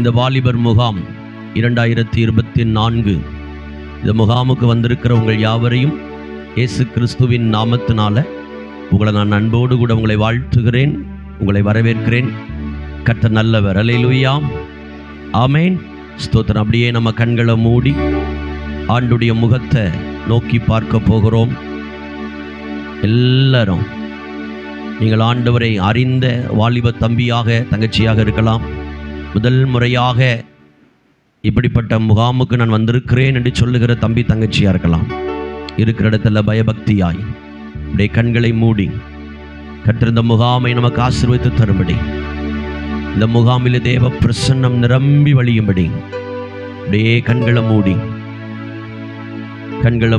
இந்த வாலிபர் முகாம் 2024 இந்த முகாமுக்கு வந்திருக்கிற உங்கள் யாவரையும் இயேசு கிறிஸ்துவின் நாமத்தினால உங்களை நான் அன்போடு கூட உங்களை வாழ்த்துகிறேன், உங்களை வரவேற்கிறேன். கர்த்தர் நல்லவர். அல்லேலூயா, ஆமென், ஸ்தோத்திரம். அப்படியே நம்ம கண்களை மூடி ஆண்டுடைய முகத்தை நோக்கி பார்க்க போகிறோம். எல்லாரும் நீங்கள் ஆண்டவரை அறிந்த வாலிப தம்பியாக தங்கச்சியாக இருக்கலாம். முதல் முறையாக இப்படிப்பட்ட முகாமுக்கு நான் வந்திருக்கிறேன் என்று சொல்லுகிற தம்பி தங்கச்சியாக இருக்கலாம். இருக்கிற இடத்துல பயபக்தியாய் அப்படியே கண்களை மூடி கர்த்தர் இந்த முகாமை நமக்கு ஆசீர்வதித்து தரும்படி, இந்த முகாமில் தேவ பிரசன்னம் நிரம்பி வழியும்படி அப்படியே கண்களை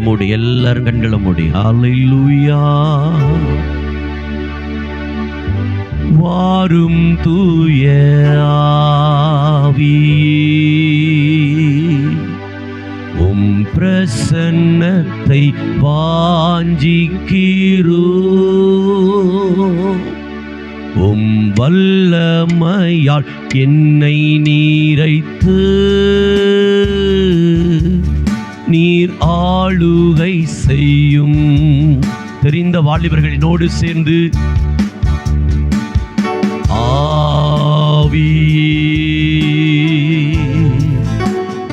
மூடி எல்லாரும் கண்களை மூடி. ஹல்லேலூயா. வாரும் தூய ஆவியே, உம் பிரசன்னத்தை வாஞ்சிக்கிறோம். உம் வல்லமையால் என்னை நீரைத்து நீர் ஆளுகை செய்யும். தெரிந்த வாலிபர்கள் என்னோடு சேர்ந்து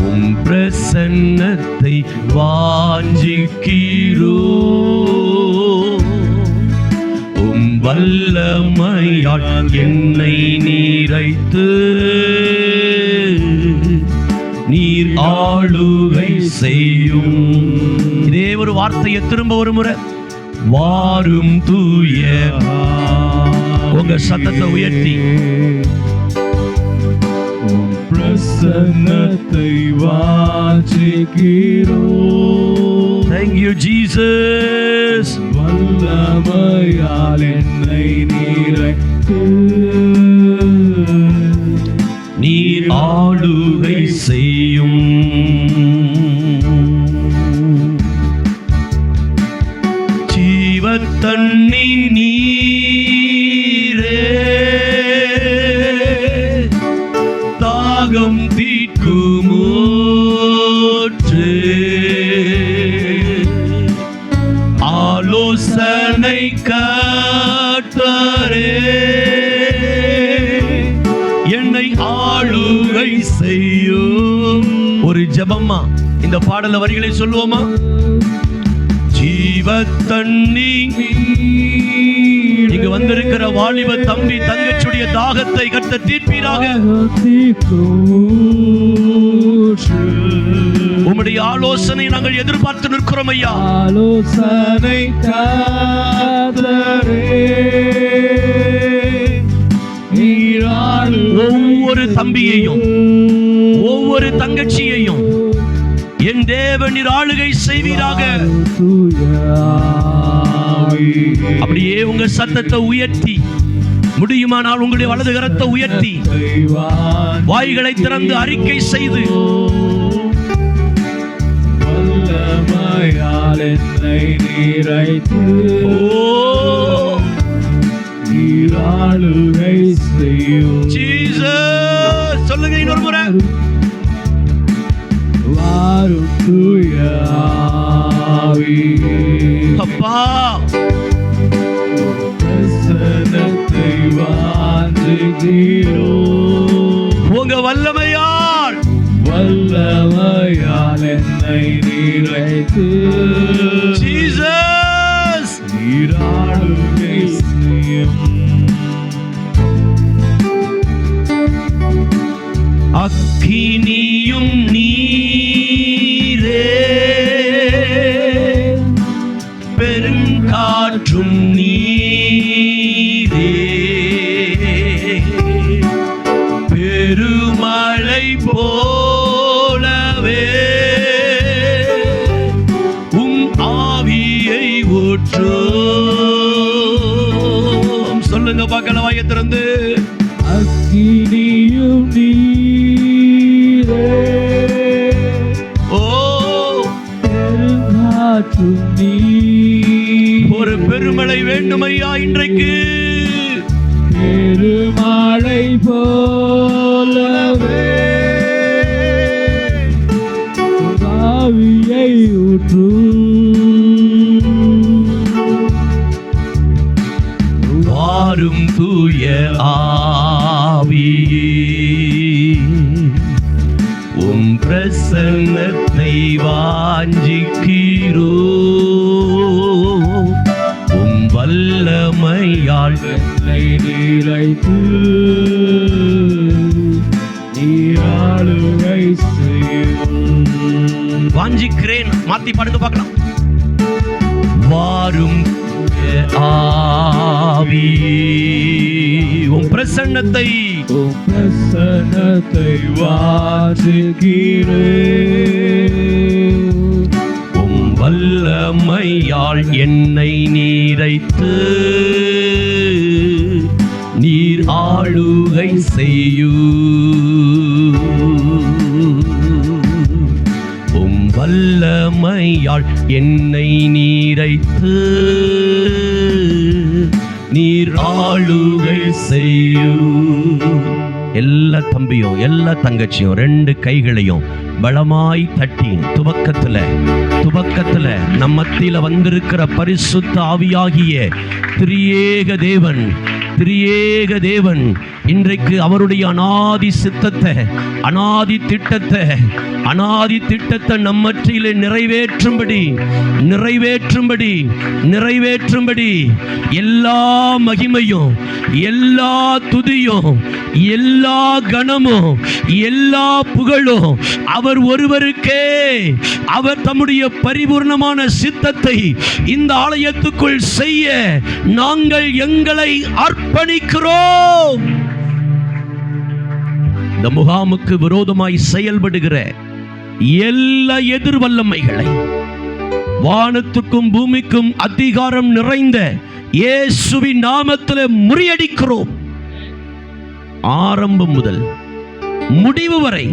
உம் பிரசன்னத்தை வாஞ்சிக்கிறோம். உம் வல்லமையால் என்னை நீரைத்து நீர் ஆளுகை செய்யும். இதே ஒரு வார்த்தையை திரும்ப ஒரு முறை, வாரும் தூய. உங்க சத்தத்தை உயர்த்தி பிரசன்னத்தை வாஞ்சிக்கிறோம். Thank you Jesus. வல்லமையால் என்னை நீரைத்து நீர் ஆளுகை செய்யும். ஜீவத்தண்ணி நீரே, தாகம் தீர்க்குமூற்று, ஆலோசனை கர்த்தரே, என்னை ஆளுகை செய்யும். ஒரு ஜெபமா இந்த பாடல வரிகளை சொல்லுவோமா? ஜீவத்தண்ணி இங்கு வந்திருக்கிற வாலிப தம்பி தங்கச்சுடைய தாகத்தை கர்த்தர் தீர்ப்பீராக. உம்முடைய ஆலோசனை நாங்கள் எதிர்பார்த்து நிற்கிறோம் ஐயா. ஆலோசனை கர்த்தரே, ஒவ்வொரு தம்பியையும் ஒவ்வொரு தங்கச்சியையும் என் தேவன் நீர் ஆளுகை செய்வீராக. அப்படியே உங்க சத்தத்தை உயர்த்தி, முடியுமானால் உங்களுடைய வலது கரத்தை உயர்த்தி வாய்களை திறந்து அறிக்கை செய்து, வல்லமையால் என்னை நீரைத்து நீர் ஆளுகை செய்யும். ஜீசஸ் சொல்லுங்க இன்னொரு முறை. வாரும் தூய ஆவியே, அப்பா பிரசன்னத்தை வாஞ்சிக்கிறோம். உங்க வல்லமையால் என்னை நீரைத்து ஜீசஸ் நீர் ஆளுகை செய்யும். அக்கினியும் நீரே, பெருங்காற்றும் நீரே, பெருமழை போலவே உம் ஆவியை ஊற்றும். சொல்லுங்க பார்க்கலாம் வாயை திறந்து. அக்கினியும் நீரே, ஓ பெருங்காற்றும் நீர். ஒரு பெருமழை வேண்டும் ஐயா இன்றைக்கு. பெருமழை போலவே ஆவியை ஊற்றும் வாரும் தூய ஆவியே, உம் பிரசன்னத்தை வாஞ்சிக்கிறோ, உம் வல்லமையால் என்னை நிறைத்து நீராளுகை செய்யும். வாஞ்சிக்கிறேன். மாத்தி பாடுங்க பார்க்கலாம். வாரும் ஆவியே, உம் பிரசன்னத்தை வாஞ்சிக்கிறேன், உம் வல்லமையால் என்னை நீரைத்து நீர் ஆளுகை செய்யூ, உம் வல்லமையால் என்னை நீரைத்து நீர் ஆளுகை செய்யூ. எல்லா தம்பியும் எல்லா தங்கச்சியும் 2 கைகளையும் பலமாய் தட்டி துவக்கத்துல நம் மத்தியில வந்திருக்கிற பரிசுத்த ஆவியாகிய திரியேக தேவன் இன்றைக்கு அவருடைய அனாதி சித்தத்தை, அனாதி திட்டத்தை நம் மத்தியிலே நிறைவேற்றும்படி எல்லா மகிமையும், எல்லா துதியும், எல்லா கனமும், எல்லா புகழும் அவர் ஒருவருக்கே. அவர் தம்முடைய பரிபூர்ணமான சித்தத்தை இந்த ஆலயத்துக்குள் செய்ய நாங்கள் எங்களை அர்ப்பணிக்கிறோம். இந்த முகாமுக்கு விரோதமாய் செயல்படுகிற எல்லா எதிர்வல்லமைகளை வானத்துக்கும் பூமிக்கும் அதிகாரம் நிறைந்த இயேசுவின் நாமத்திலே முறியடிக்கிறோம். ஆரம்பம் முதல் முடிவு வரை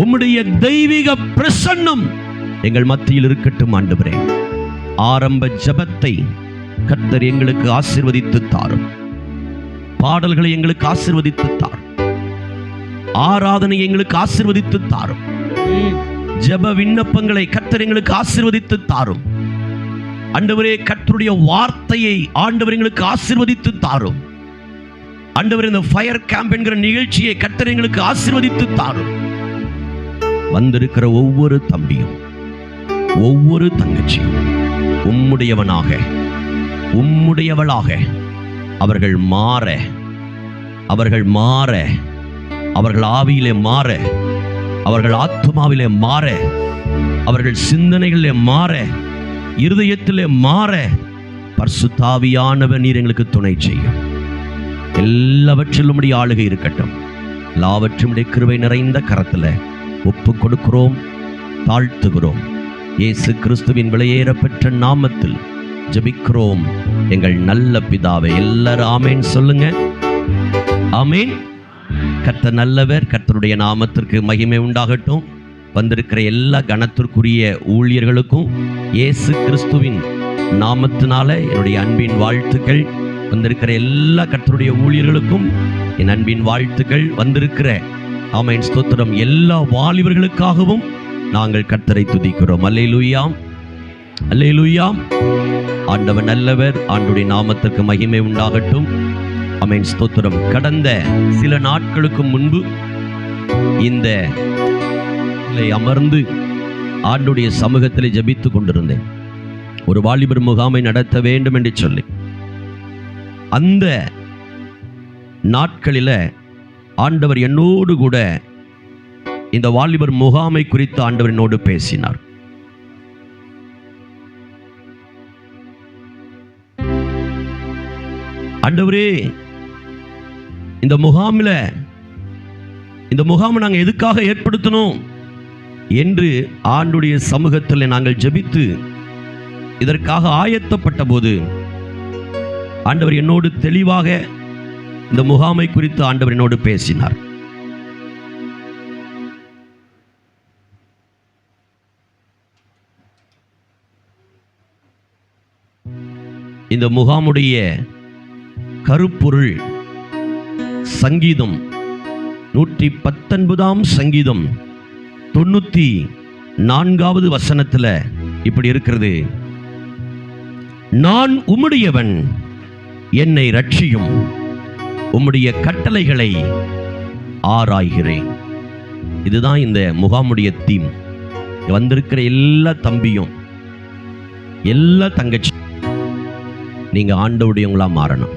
உம்முடைய தெய்வீக பிரசன்னம் எங்கள் மத்தியில் இருக்கட்டும் ஆண்டவரே. ஆரம்ப ஜெபத்தை கர்த்தர் எங்களுக்கு ஆசீர்வதித்து தாரும். பாடல்களை எங்களுக்கு ஆசீர்வதித்து தாரும். ஆராதனை எங்களுக்கு ஆசீர்வதித்து தாரும். ஜெப விண்ணப்பங்களை கர்த்தர் எங்களுக்கு ஆசீர்வதித்து தாரும். ஆண்டவரே, கர்த்தருடைய வார்த்தையை ஆண்டவர் எங்களுக்கு ஆசீர்வதித்து தாரும். ஆண்டவர், இந்த ஃபயர் கேம்ப் என்கிற நிகழ்ச்சியை கர்த்தர் எங்களுக்கு ஆசீர்வதித்து தாரும். வந்திருக்கிற ஒவ்வொரு தம்பியும் ஒவ்வொரு தங்கச்சியும் உம்முடையவளாக அவர்கள் மாற, அவர்கள் ஆவியிலே மாற, அவர்கள் ஆத்மாவிலே மாற, அவர்கள் சிந்தனைகளிலே மாற, இருதயத்திலே மாற பரிசுத்த ஆவியானவர் நீர் எங்களுக்கு துணை செய்யும். எல்லாவற்றிலும் உம்முடைய ஆளுகை இருக்கட்டும். எல்லாவற்றும் கிருபை நிறைந்த கரத்தில் ஒப்பு கொடுக்கிறோம், தாழ்த்துகிறோம். இயேசு கிறிஸ்துவின் விலையேறப்பெற்ற நாமத்தில் ஜெபிக்கிறோம் எங்கள் நல்ல பிதாவே. எல்லாரும் ஆமேன் சொல்லுங்க. ஆமேன். கர்த்தர் நல்லவர். கர்த்தருடைய நாமத்திற்கு மகிமை உண்டாகட்டும். வந்திருக்கிற எல்லா கனத்திற்குரிய ஊழியர்களுக்கும் இயேசு கிறிஸ்துவின் நாமத்தினால என்னுடைய அன்பின் வாழ்த்துக்கள். வந்திருக்கிற எல்லா கர்த்தருடைய ஊழியர்களுக்கும் என் அன்பின் வாழ்த்துக்கள். வந்திருக்கிற ஆமென் ஸ்தோத்திரம் எல்லா வாலிபர்களுக்காகவும் நாங்கள் கர்த்தரை துதிக்கிறோம். அல்லேலூயா, அல்லேலூயா. ஆண்டவர் நல்லவர். ஆண்டுடைய நாமத்திற்கு மகிமை உண்டாகட்டும். ஆமென் ஸ்தோத்திரம். கடந்த சில நாட்களுக்கு முன்பு இந்த அமர்ந்து ஆண்டுடைய சமூகத்தில் ஜெபித்துக் கொண்டிருந்தேன். ஒரு வாலிபர் முகாமை நடத்த வேண்டும் என்று சொல்லி அந்த நாட்களில் ஆண்டவர் என்னோடு கூட இந்த வாலிபர் முகாமை குறித்து ஆண்டவர் என்னோடு பேசினார். ஆண்டவரே, இந்த முகாமை நாங்கள் எதுக்காக ஏற்படுத்தணும் என்று ஆண்டுடைய சமூகத்தில் நாங்கள் ஜெபித்து இதற்காக ஆயத்தப்பட்ட போது ஆண்டவர் என்னோடு தெளிவாக இந்த முகாமை குறித்து ஆண்டவர் என்னோடு பேசினார். இந்த முகாமுடைய கருப்பொருள் சங்கீதம் 119 சங்கீதம் 99 4வது வசனத்துல இப்படி இருக்கிறது, நான் உம்முடையவன், என்னை ரட்சியும், உம்முடைய கட்டளைகளை ஆராய்கிறேன். இதுதான் இந்த முகாமுடைய தீம். வந்திருக்கிற எல்லா தம்பியும் எல்லா தங்கச்சி, நீங்க ஆண்டவருடையவங்களா மாறணும்.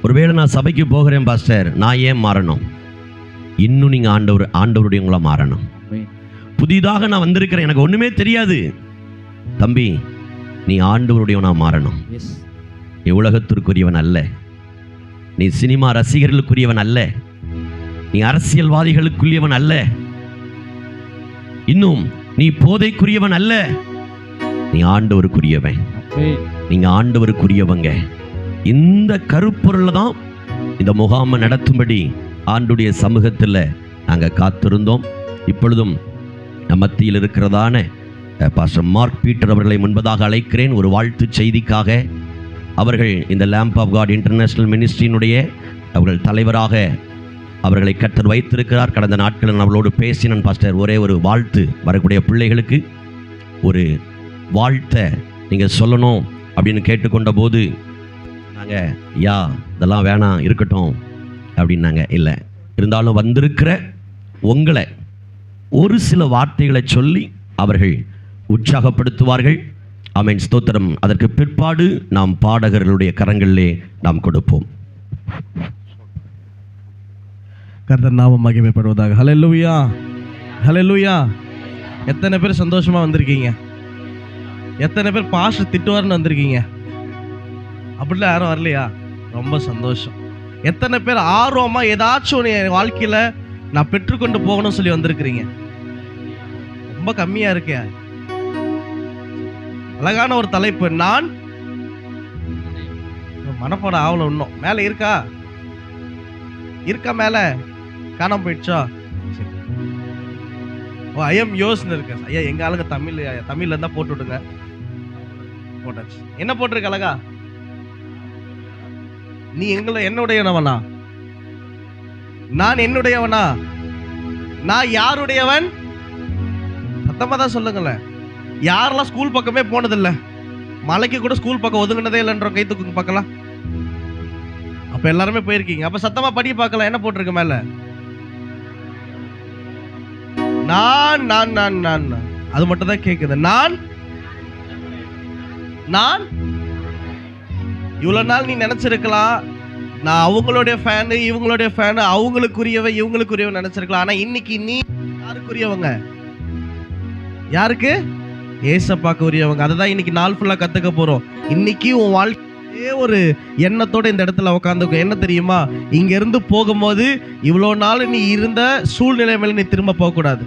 ஒருவேளை நான் சபைக்கு போகிறேன் பாஸ்டர், நான் ஏன் மாறணும்? இன்னும் நீங்க ஆண்டவருடையவங்களா மாறணும். புதிதாக நான் வந்திருக்கிறேன், எனக்கு ஒண்ணுமே தெரியாது. தம்பி, நீ ஆண்டவருடையவனா மாறணும். நீ உலகத்திற்குரியவன் அல்ல, நீ சினிமா ரசிகர்களுக்குரியவன் அல்ல, நீ அரசியல்வாதிகளுக்குரியவன் அல்ல, இன்னும் நீ போதைக்குரியவன் அல்ல, நீ ஆண்டவருக்குரியவன். நீங்க ஆண்டவருக்குரியவங்க. இந்த கருப்பொருள்ல தான் இந்த முகாமை நடத்தும்படி ஆண்டுடைய சமூகத்தில் நாங்கள் காத்திருந்தோம். இப்பொழுதும் மத்தியில் இருக்கிறதான பாஸ்டர் மார்க் பீட்டர் அவர்களை முன்பதாக அழைக்கிறேன். ஒரு வாழ்த்து செய்திக்காக அவர்கள் இந்த லேம்ப் ஆஃப் காட் இன்டர்நேஷனல் மினிஸ்ட்ரியினுடைய அவர்கள் தலைவராக அவர்களை கர்த்தர் வைத்திருக்கிறார். கடந்த நாட்களில் அவர்களோடு பேசினேன். பாஸ்டர், ஒரே ஒரு வாழ்த்து, வரக்கூடிய பிள்ளைகளுக்கு ஒரு வாழ்த்தை நீங்கள் சொல்லணும் அப்படின்னு கேட்டுக்கொண்ட போது நாங்கள் இதெல்லாம் வேணாம், இருக்கட்டும் அப்படின்னாங்க. இல்லை, இருந்தாலும் வந்திருக்கிற உங்களை ஒரு சில வார்த்தைகளை சொல்லி அவர்கள் உற்சாகப்படுத்துவார்கள். ஆமென், ஸ்தோத்திரம். அதற்கு பிற்பாடு நாம் பாடகர்களுடைய கரங்களிலே நாம் கொடுப்போம். கர்த்தர் நாமம் மகிமைப்படுவதாக. ஹல்லேலூயா, ஹல்லேலூயா. எத்தனை பேர் சந்தோஷமா வந்திருக்கீங்க? எத்தனை பேர் பாஸ்டர் திட்டுவார்னு வந்திருக்கீங்க? அப்படிலாம் யாரும் வரலையா? ரொம்ப சந்தோஷம். எத்தனை பேர் ஆர்வமா ஏதாச்சும் ஒன்று என் வாழ்க்கையில நான் பெற்றுக்கொண்டு போகணும்னு சொல்லி வந்திருக்கிறீங்க? ரொம்ப கம்மியா இருக்கே. அழகான ஒரு தலைப்பு. நான் மனப்பாட ஆவல. இன்னும் மேல இருக்கா? மேல காணாம போயிடுச்சா? ஓ, ஐ எம் யோஸ்னு இருக்கு. ஐயா, எங்க ஆளுங்க தமிழ்ல இருந்தா போட்டு விடுங்க. போட்டாச்சு. என்ன போட்டிருக்கு அழகா? நீ என்னுடையவனா? நான் என்னுடையவனா? நான் யாருடையவன்? சத்தமா தான் சொல்லுங்களேன். யாரெல்லாம் ஸ்கூல் பக்கமே போனதில்லை, மலைக்கு கூட ஸ்கூல் பக்கம் ஒதுங்கினதே இல்லைன்ற கை தூக்குங்க பார்க்கலாம். அப்ப எல்லாருமே போயிருக்கீங்க. அப்ப சத்தமா படி பார்க்கலாம். என்ன போட்டிருக்கு மேல? நான் நான் நான் நான் அது மட்டும் தான் கேக்குது. நான் நான் இவ்வளவு நாள் நீ நினைச்சிருக்கலாம், நான் அவங்களுடைய ஃபேனு, இவங்களுடைய ஃபேனு, அவங்களுக்குரியவன் இவங்களுக்குரியவன் நினைச்சிருக்கலாம். ஆனா இன்னைக்கு நீ யாருக்குரியவங்க? யாருக்கு? ஏசப்பாக்கு உரியவங்க. அதுதான் இன்னைக்கு நாள் ஃபுல்லா கத்துக்க போறோம். இன்னைக்கு உன் வாழ்க்கையே ஒரு எண்ணத்தோட இந்த இடத்துல உட்காந்துக்கும். என்ன தெரியுமா? இங்க இருந்து போகும்போது இவ்வளோ நாள் நீ இருந்த சூழ்நிலை மேல நீ திரும்ப போகக்கூடாது.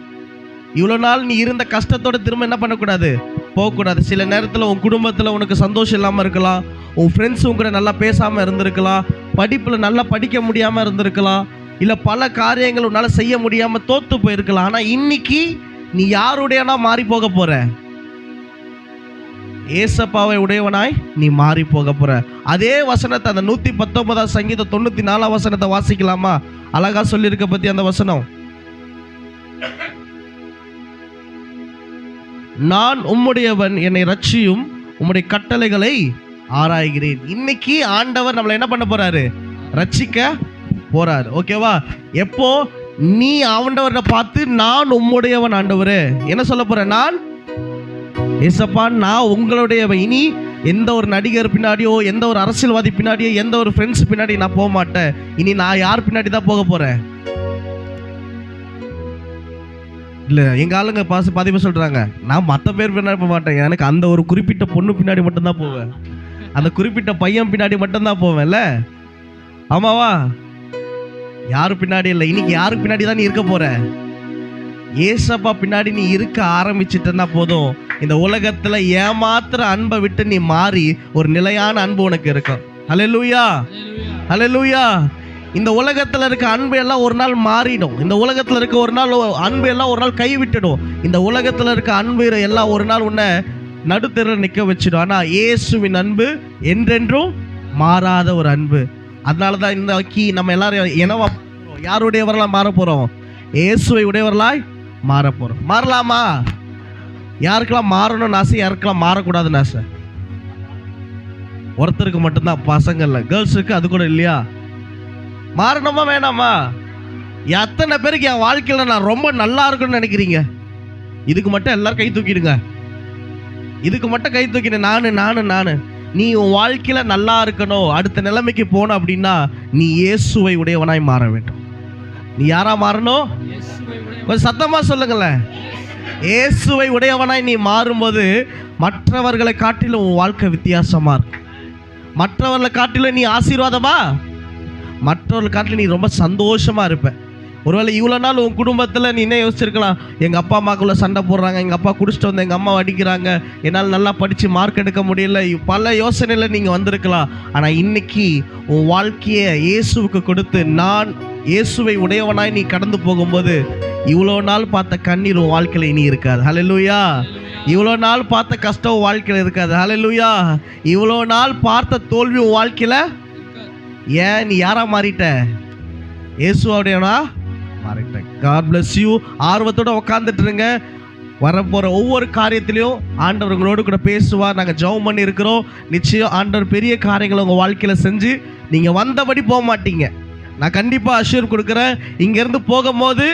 இவ்வளோ நாள் நீ இருந்த கஷ்டத்தோட திரும்ப என்ன பண்ணக்கூடாது? போகக்கூடாது. சில நேரத்தில் உன் குடும்பத்தில் உனக்கு சந்தோஷம் இல்லாமல் இருக்கலாம், உன் ஃப்ரெண்ட்ஸ் கூட நல்லா பேசாமல் இருந்திருக்கலாம், படிப்பில் நல்லா படிக்க முடியாமல் இருந்திருக்கலாம், இல்லை பல காரியங்கள் உன்னால் செய்ய முடியாமல் தோற்று போயிருக்கலாம். ஆனால் இன்னைக்கு நீ யாருடையனா மாறி போக போற? ஏசப்பாவை உடையவனாய் நீ மாறி போக போற. அதே வசனத்தை அந்த 119 சங்கீதம் 94 வசனத்தை வாசிக்கலாமா? அழகா சொல்லியிருக்க பத்தி அந்த வசனம். நான் உம்முடையவன், என்னை ரட்சியும், உம்முடைய கட்டளைகளை ஆராய்கிறேன். இன்னைக்கு ஆண்டவர் நம்மளை என்ன பண்ண போறாரு? ரட்சிக்க போறாரு. ஓகேவா? எப்போ நீ ஆண்டவரை பார்த்து நான் உம்முடையவன் ஆண்டவரே என்ன சொல்ல போற? நான் ஏசப்பா, நான் உங்களுடையவன். இனி எந்த ஒரு நடிகர் பின்னாடியோ, எந்த ஒரு அரசியல்வாதி பின்னாடியோ, எந்த ஒரு ஃப்ரெண்ட்ஸ் பின்னாடி நான் போக மாட்டேன். இனி நான் யார் பின்னாடி தான் போக போறேன்? இல்லை, எங்கள் ஆளுங்க பாதி சொல்கிறாங்க, நான் மற்ற பேர் பின்னாடி போக மாட்டேன், எனக்கு அந்த ஒரு குறிப்பிட்ட பொண்ணு பின்னாடி மட்டும்தான் போவேன், அந்த குறிப்பிட்ட பையன் பின்னாடி மட்டும்தான் போவேன்ல. ஆமாவா? யாரு பின்னாடி இல்லை. இன்னைக்கு யாரு பின்னாடி தான் நீ இருக்க போற? ஏசப்பா பின்னாடி நீ இருக்க ஆரம்பிச்சிட்டா போதும். இந்த உலகத்துல ஏமாத்துற அன்பை விட்டு நீ மாறி ஒரு நிலையான அன்பு உனக்கு இருக்கும். ஹல்லேலூயா, ஹல்லேலூயா. இந்த உலகத்துல இருக்க அன்பு எல்லாம் ஒரு நாள் மாறிடும். இந்த உலகத்துல இருக்க ஒரு நாள் அன்பு எல்லாம் ஒரு நாள் கைவிட்டுடும். இந்த உலகத்துல இருக்க அன்பு எல்லாம் ஒரு நாள் உன்னை நடுத்தெருவில் நிற்க வச்சிடும். ஆனா இயேசுவின் அன்பு என்றென்றும் மாறாத ஒரு அன்பு. அதனாலதான் இந்த நம்ம எல்லாரும் என்னவா யாருடையவர்களாக மாற போறோம்? இயேசுவை உடையவர்களாய் மாற போறோம். மாறலாமா? யாருக்கெல்லாம் மாறணும்னு ஆசை, யாருக்கெல்லாம் மாறக்கூடாதுன்னு ஆசை? ஒருத்தருக்கு மட்டும்தான், பசங்கள்ல. கேர்ள்ஸுக்கு அது கூட இல்லையா? மாறணுமா வேணாமா? எத்தனை பேருக்கு என் வாழ்க்கையில் நான் ரொம்ப நல்லா இருக்குன்னு நினைக்கிறீங்க? இதுக்கு மட்டும் எல்லாரும் கை தூக்கிடுங்க. இதுக்கு மட்டும் கை தூக்கிடு. நானு நீ உன் வாழ்க்கையில நல்லா இருக்கணும், அடுத்த நிலைமைக்கு போன அப்படின்னா நீ இயேசுவை உடையவனாய் மாற வேண்டும். நீ யாரா மாறணும்? கொஞ்சம் சத்தமா சொல்லுங்களேன். இயேசுவை உடையவனாய் நீ மாறும்போது மற்றவர்களை காட்டிலும் உன் வாழ்க்கை வித்தியாசமா இருக்கும். மற்றவர்களை காட்டிலும் நீ ஆசீர்வாதமா, மற்றவர்களை காட்டிலும் நீ ரொம்ப சந்தோஷமா இருப்ப. ஒருவேளை இவ்வளோ நாள் உன் குடும்பத்தில் நீ என்ன யோசிச்சிருக்கலாம்? எங்கள் அப்பா அம்மாக்குள்ளே சண்டை போடுறாங்க, எங்கள் அப்பா குடிச்சிட்டு வந்து எங்கள் அம்மா அடிக்கிறாங்க, என்னால் நல்லா படித்து மார்க் எடுக்க முடியல, பல யோசனையில் நீங்கள் வந்திருக்கலாம். ஆனால் இன்னைக்கு உன் வாழ்க்கையை இயேசுவுக்கு கொடுத்து நான் இயேசுவை உடையவனாய் நீ கடந்து போகும்போது இவ்வளோ நாள் பார்த்த கண்ணீர் உன் வாழ்க்கையில் இனி இருக்காது. ஹல்லேலூயா. இவ்வளோ நாள் பார்த்த கஷ்டம் உன் வாழ்க்கையில் இருக்காது. ஹல்லேலூயா. இவ்வளோ நாள் பார்த்த தோல்வி உன் வாழ்க்கையில், ஏன் நீ யாரா மாறிட்ட? இயேசுவோடையவனா மாறிட்ட. God bless you. ஆர்வத்தோட உட்காந்துட்டு இருங்க. வரப்போகிற ஒவ்வொரு காரியத்திலையும் ஆண்டவர் உங்களோடு கூட பேசுவார். நாங்கள் ஜெபம் பண்ணி இருக்கிறோம். நிச்சயம் ஆண்டவர் பெரிய காரியங்களை உங்கள் வாழ்க்கையில் செஞ்சு நீங்கள் வந்தபடி போக மாட்டீங்க. நான் கண்டிப்பாக அஷ்யூர் கொடுக்குறேன். இங்கேருந்து போகும்போது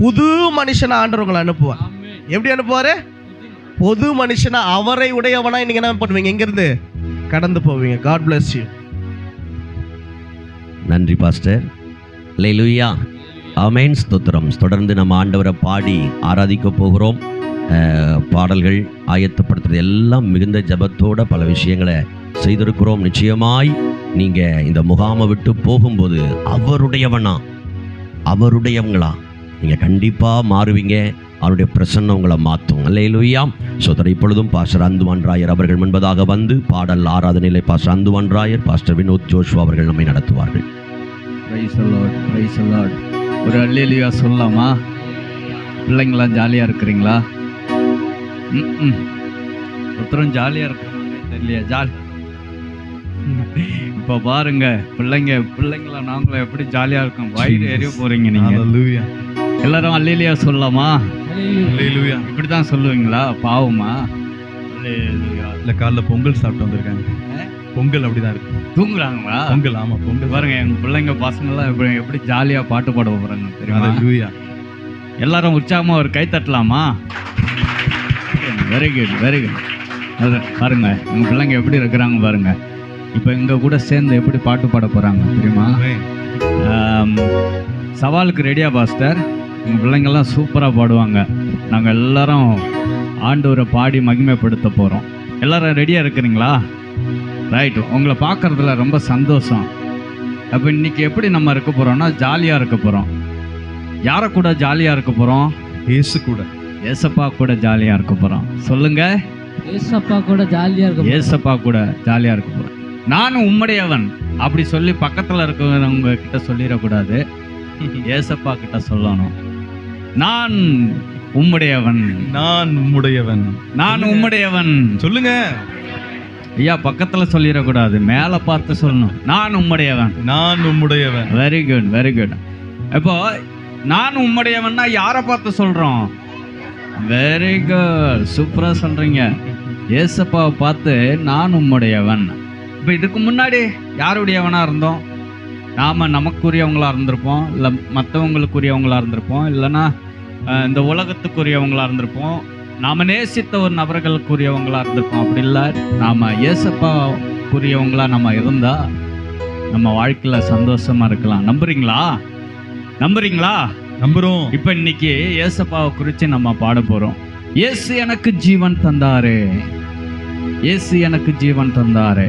புது மனுஷனை ஆண்டவர் உங்களை அனுப்புவார். எப்படி அனுப்புவார்? புது மனுஷனா, அவரை உடையவனா நீங்கள் என்ன பண்ணுவீங்க? இங்கேருந்து கடந்து போவீங்க. God bless you. நன்றி பாஸ்டர். அல்லேலூயா. ஆமென். ஸ்தோத்திரம். தொடர்ந்து நம்ம ஆண்டவரை பாடி ஆராதிக்க போகிறோம். பாடல்கள் ஆயத்தப்படுத்துறது எல்லாம் மிகுந்த ஜபத்தோட பல விஷயங்களை செய்திருக்கிறோம். நிச்சயமாய் நீங்கள் இந்த முகாமை விட்டு போகும்போது அவருடையவங்களா நீங்கள் கண்டிப்பாக மாறுவீங்க. அவருடைய பிரசன்னம் உங்களை மாற்றும். அல்லேலூயா. சோதரை இப்பொழுதும் பாஸ்டர் அந்துவான் ராயர் அவர்கள் முன்பதாக வந்து பாடல் ஆராதனையிலே pastor Anthuvan Rayar, pastor Vinod Joshua அவர்கள் நம்மை நடத்துவார்கள். Praise the Lord, praise the Lord. ஒரு அல்லேலூயா சொல்லலாமா? பிள்ளைங்களாம் ஜாலியாக இருக்கிறீங்களா? ஒருத்தரும் ஜாலியாக இருக்கிறாங்க தெரியலையா? ஜாலி இப்போ பாருங்க, பிள்ளைங்களா நாங்களும் எப்படி ஜாலியாக இருக்கோம். வயிறு எரிய போகிறீங்க நீங்கள். எல்லாரும் அல்லேலூயா சொல்லலாமா? அல்லேலூயா. இப்படி தான் சொல்லுவீங்களா? பாவமா? அல்லேலூயா. இல்லை, காலைல பொங்கல் சாப்பிட்டு வந்திருக்காங்க. பொங்கல் அப்படிதான் இருக்கு. தூங்குறாங்களா? பொங்கல், ஆமாம் பொங்கல். பாருங்க, எங்கள் பிள்ளைங்க பசங்கள்லாம் எப்படி ஜாலியாக பாட்டு பாட போகிறாங்க தெரியுமா? அல்லேலூயா. எல்லாரும் உற்சாகமாக ஒரு கை தட்டலாமா? Very good, very good. பாருங்க, எங்கள் பிள்ளைங்க எப்படி இருக்கிறாங்க பாருங்க. இப்போ எங்கள் கூட சேர்ந்து எப்படி பாட்டு பாட போகிறாங்க தெரியுமா? சவாலுக்கு ரெடியா பாஸ்டர்? எங்கள் பிள்ளைங்கள்லாம் சூப்பராக பாடுவாங்க. நாங்கள் எல்லாரும் ஆண்டவரை பாடி மகிமைப்படுத்த போகிறோம். எல்லாரும் ரெடியாக இருக்கிறீங்களா? ரைட்டு. உங்களை பார்க்குறதுல ரொம்ப சந்தோஷம். அப்போ இன்றைக்கி எப்படி நம்ம இருக்க போகிறோம்னா ஜாலியாக இருக்க போகிறோம். யாரை கூட ஜாலியாக இருக்க போகிறோம்? இயேசு கூட, ஏசப்பா கூட ஜாலியாக இருக்க போகிறோம். சொல்லுங்கள். ஏசப்பா கூட ஜாலியாக இருக்க ஏசப்பா கூட ஜாலியாக இருக்க போகிறோம். நானும் உம்முடையவன் அப்படி சொல்லி பக்கத்தில் இருக்கிறவங்க கிட்ட சொல்லிடக்கூடாது. ஏசப்பா கிட்ட சொல்லணும். நான் உம்முடையவன், நான் உம்முடையவன், நான் உம்முடையவன். சொல்லுங்க ஐயா, பக்கத்துல சொல்லிடக்கூடாது, மேலே பார்த்து சொல்லணும். நான் உம்முடையவன், நான் உம்முடையவன். Very good, very good. இப்போ நான் உம்முடையவன்னா யாரை பார்த்து சொல்றோம்? வெரி குட், சூப்பரா சொல்றீங்க. ஏசப்பாவை பார்த்து நான் உம்முடையவன். இப்போ இதுக்கு முன்னாடி யாருடையவனா இருந்தோம்? நாம் நமக்குரியவங்களா இருந்திருப்போம், இல்லை மற்றவங்களுக்குரியவங்களா இருந்திருப்போம், இல்லைன்னா இந்த உலகத்துக்குரியவங்களா இருந்திருப்போம், நாம் நேசித்த ஒரு நபர்களுக்குரியவங்களா இருந்திருப்போம். அப்படி இல்லை, நாம் ஏசப்பாக்குரியவங்களா நம்ம இருந்தால் நம்ம வாழ்க்கையில் சந்தோஷமா இருக்கலாம். நம்புறீங்களா? நம்புறீங்களா? நம்புறோம். இப்போ இன்னைக்கு ஏசப்பாவை குறித்து நம்ம பாட போகிறோம். இயேசு எனக்கு ஜீவன் தந்தாரு, இயேசு எனக்கு ஜீவன் தந்தாரு.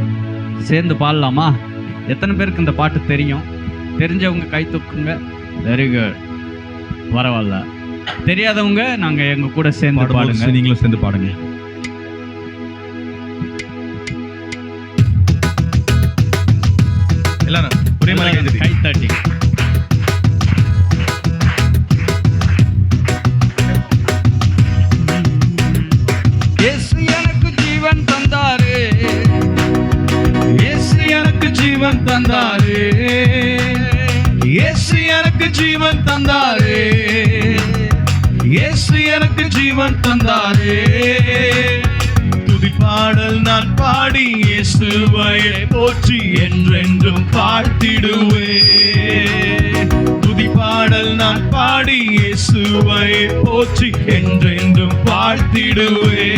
சேர்ந்து பாடலாமா? எத்தனை பேருக்கு இந்த பாட்டு தெரியும்? தெரிஞ்சவங்க கை தூக்குங்க. வெரி குட், பரவாயில்ல. தெரியாதவங்க நாங்கள் எங்கள் கூட சேர்ந்து பாடுங்க. நீங்களும் சேர்ந்து பாடுங்க. எல்லாரும் ஒரே மாதிரி கை தட்டி. இயேசு எனக்கு ஜீவன் தந்தாரு, இயேசு எனக்கு ஜீவன் தந்தாரு, இயேசு எனக்கு ஜீவன் தந்தாரு, இயேசு எனக்கு ஜீவன் தந்தாரே. துதிப்பாடல் நான் பாடி இயேசுவை போற்றி என்றென்றும் பாட்டிடுவே. துதிப்பாடல் நான் பாடி இயேசுவை போற்றி என்றென்றும் பாட்டிடுவே.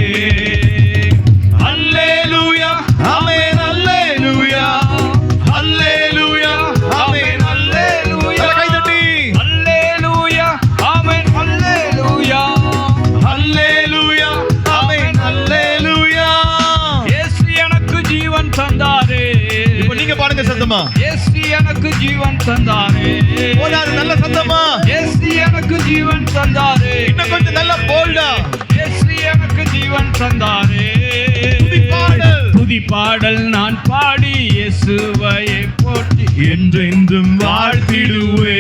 அல்லேலூயா ஆமென் அல்லேலூயா அல்லேலூயா ஆமென் அல்லேலூயா. கைதட்டி அல்லேலூயா ஆமென் அல்லேலூயா அல்லேலூயா ஆமென் அல்லேலூயா. இயேசு எனக்கு ஜீவன் தந்தாரே. இப்போ நீங்க பாடுங்க சத்தமா. இயேசு எனக்கு ஜீவன் தந்தாரே. போதாது நல்ல சத்தமா. இயேசு எனக்கு ஜீவன் தந்தாரே. இன்னும் கொஞ்சம் நல்ல போல்டா. இயேசு எனக்கு ஜீவன் தந்தாரே. துதிப்பாடல் நான் பாடி இயேசுவை போற்றி என்றென்றும் வாழ்த்திடுவே.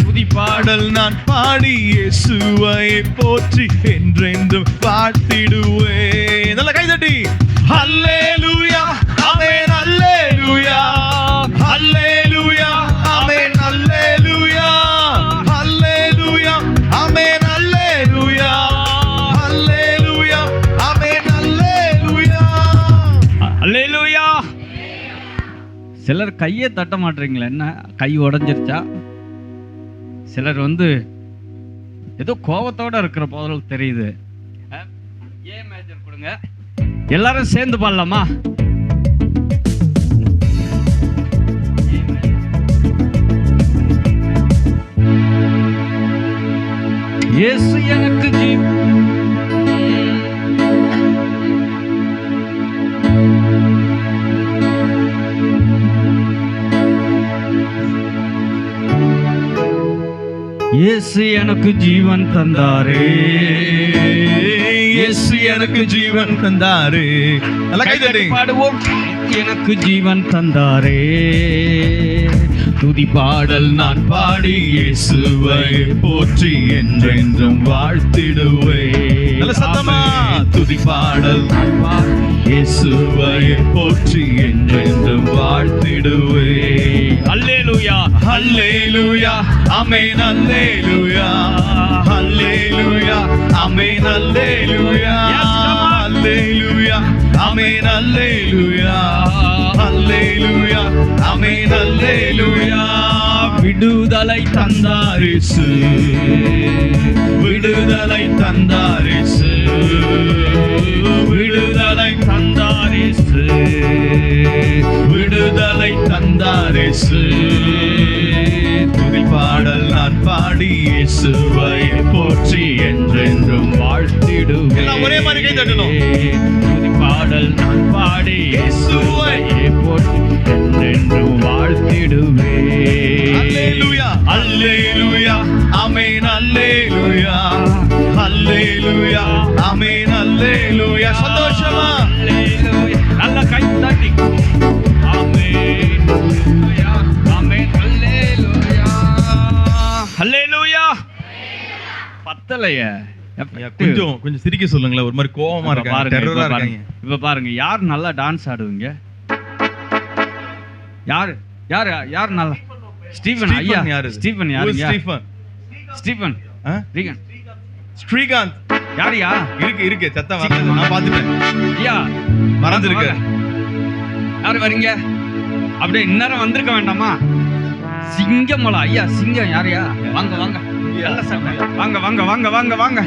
துதிப்பாடல் நான் பாடி இயேசுவை போற்றி என்றென்றும் வாழ்த்திடுவே. நல்ல கைதட்டி அல்லேலூயா ஆமென் அல்லேலூயா அல்லேலூயா ஆமென் அல்லேலூயா அல்லேலூயா ஆமென் அல்லேலூயா அல்லேலூயா ஆமென் அல்லேலூயா. அல்லேலூயா. சிலர் கையை தட்ட மாட்டீங்களா? என்ன கை உடைஞ்சிருச்சா? சிலர் ஏதோ கோபத்தோட இருக்கிற போதல் தெரியுது. ஏ மேஜர் கொடுங்க, எல்லாரும் சேர்ந்து பாடலாமா? இயேசு எனக்கு இயேசு எனக்கு ஜீவன் தந்தாரே. இயேசு எனக்கு ஜீவன் தந்தாரே. நல்ல கைதட்டி பாடுவோம். எனக்கு ஜீவன் தந்தாரே. துதிப்பாடல் நான் பாடி இயேசுவை போற்றி என்றென்றும் வாழ்த்திடுவே. நல்ல சத்தமா. துதிப்பாடல் நான் பாடி இயேசுவை போற்றி என்றென்றும் வாழ்த்திடுவே. அல்லேலூயா அல்லேலூயா ஆமென் அல்லேலூயா அல்லேலூயா ஆமென் அல்லேலூயா அல்லேலூயா ஆமென் அல்லேலூயா அல்லேலூயா ஆமென் அல்லேலூயா. விடுதலை தந்தார் இயேசு விடுதலை தந்தார் இயேசு விடுதலை தந்தார் இயேசு விடுதலை தந்தார் இயேசு. துதிப்பாடல் நான் பாடி இயேசுவை போற்றி என்றென்றும் வாழ்த்திடுவேன். ஒரே மாதிரி கை தட்டணும். துதிப்பாடல் நான் பாடி இயேசுவை போற்றி என்றென்றும் வாழ்த்திடுவேன். அல்லேலூயா அல்லேலூயா ஆமென் அல்லேலூயா அல்லேலூயா ஆமென் அல்லேலூயா. சந்தோஷமா அல்லேலூயா. நல்ல கை தட்டி ஆமென் ஆமென் அல்லேலூயா அல்லேலூயா. பத்தலையே. கொஞ்சம் சிரிக்க சொல்லுங்களேன். ஒரு மாதிரி கோவமா இருக்காங்க, டெரரா இருக்காங்க. இப்ப பாருங்க, யார் நல்லா டான்ஸ் ஆடுவீங்க? யாரு யாரு யார் நல்லா? ஸ்டீபன் ஐயா. யாரு? ஸ்டீபன் யாரு? ஸ்டீபன் ஸ்டீபன் ரீகன் ஸ்ரீகாந்த் யாரியா? இருக்கு சத்தம் வரல, நான் பாத்துட்டேன். ஐயா மறந்துருக்கு. யாரு வரீங்க? அப்படியே இந்நேரம் வந்திருக்க வேண்டாமா? சிங்கமலா ஐயா. சிங்கம் யாரையா? வாங்க வாங்க. நல்ல சட்டை. வாங்க வாங்க வாங்க வாங்க வாங்க.